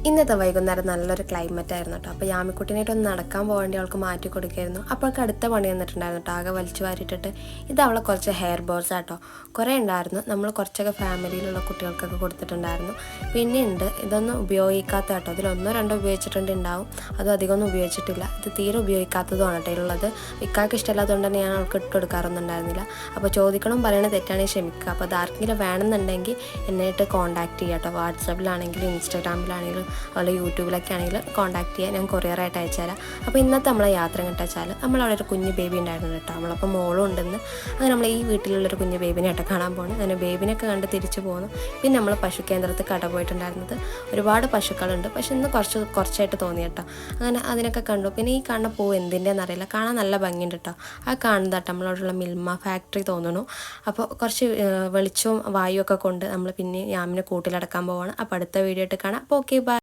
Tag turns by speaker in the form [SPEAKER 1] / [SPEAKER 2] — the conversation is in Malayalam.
[SPEAKER 1] ഇന്നത്തെ വൈകുന്നേരം നല്ലൊരു ക്ലൈമറ്റ് ആയിരുന്നു കേട്ടോ. അപ്പോൾ യാമിക്കുട്ടിനായിട്ടൊന്ന് നടക്കാൻ പോകേണ്ടി അവൾക്ക് മാറ്റി കൊടുക്കായിരുന്നു. അപ്പോൾ അവൾക്ക് അടുത്ത പണി വന്നിട്ടുണ്ടായിരുന്നു കേട്ടോ. ആകെ വലിച്ചു വാരിയിട്ടിട്ട് ഇത് അവളെ കുറച്ച് ഹെയർ ബോൾസ് ആട്ടോ. കുറേ ഉണ്ടായിരുന്നു. നമ്മൾ കുറച്ചൊക്കെ ഫാമിലിയിലുള്ള കുട്ടികൾക്കൊക്കെ കൊടുത്തിട്ടുണ്ടായിരുന്നു. പിന്നെ ഉണ്ട് ഇതൊന്നും ഉപയോഗിക്കാത്ത കേട്ടോ. ഇതിൽ ഒന്നോ രണ്ടോ ഉപയോഗിച്ചിട്ടുണ്ടാവും. അതും അധികമൊന്നും ഉപയോഗിച്ചിട്ടില്ല. ഇത് തീരെ ഉപയോഗിക്കാത്തതുമാണ് കേട്ടോ ഉള്ളത്. ഇക്കാർക്ക് ഇഷ്ടമല്ലാത്തതുകൊണ്ട് തന്നെ ഞാൻ അവൾക്ക് ഇട്ട് കൊടുക്കാറൊന്നും ഉണ്ടായിരുന്നില്ല. അപ്പോൾ ചോദിക്കണം പറയണത് തെറ്റാണെങ്കിൽ ക്ഷമിക്കുക. അപ്പോൾ അത് ആർക്കെങ്കിലും വേണമെന്നുണ്ടെങ്കിൽ എന്നെയായിട്ട് കോൺടാക്ട് ചെയ്യുക കേട്ടോ. വാട്സാപ്പിലാണെങ്കിലും ഇൻസ്റ്റാഗ്രാമിലാണെങ്കിലും അതുപോലെ യൂട്യൂബിലൊക്കെ ആണെങ്കിൽ കോൺടാക്ട് ചെയ്യാൻ ഞാൻ കൊറിയറായിട്ട് അയച്ചുതരാം. അപ്പോൾ ഇന്നത്തെ നമ്മളെ യാത്ര എങ്ങോട്ടാ വെച്ചാൽ നമ്മളവിടെ ഒരു കുഞ്ഞ് ബേബി ഉണ്ടായിരുന്നു കേട്ടോ. നമ്മളപ്പോൾ മോളും ഉണ്ടെന്ന് അങ്ങനെ നമ്മൾ ഈ വീട്ടിലുള്ളൊരു കുഞ്ഞ് ബേബിനെ ആയിട്ട് കാണാൻ പോകുന്നു. അങ്ങനെ ബേബിനൊക്കെ കണ്ട് തിരിച്ചു പോകുന്നു. പിന്നെ നമ്മൾ പശു കേന്ദ്രത്തിൽ കട പോയിട്ടുണ്ടായിരുന്നത്. ഒരുപാട് പശുക്കളുണ്ട്, പക്ഷെ ഇന്ന് കുറച്ചായിട്ട് തോന്നി കേട്ടോ. അങ്ങനെ അതിനൊക്കെ കണ്ടു. പിന്നെ ഈ കാണുന്ന പൂവ് എന്തിൻ്റെയെന്ന് അറിയില്ല, കാണാൻ നല്ല ഭംഗിയുണ്ട് കേട്ടോ. ആ കാണുന്നതാട്ടോ നമ്മളോടുള്ള മിൽമ ഫാക്ടറി തോന്നുന്നു. അപ്പോൾ കുറച്ച് വെളിച്ചവും വായുവൊക്കെ കൊണ്ട് നമ്മൾ പിന്നെ യാമിനെ കൂട്ടിലടക്കാൻ പോവാണ്. അപ്പോൾ അടുത്ത വീഡിയോ ആയിട്ട് കാണാം. അപ്പോൾ ഓക്കെ, ബൈ.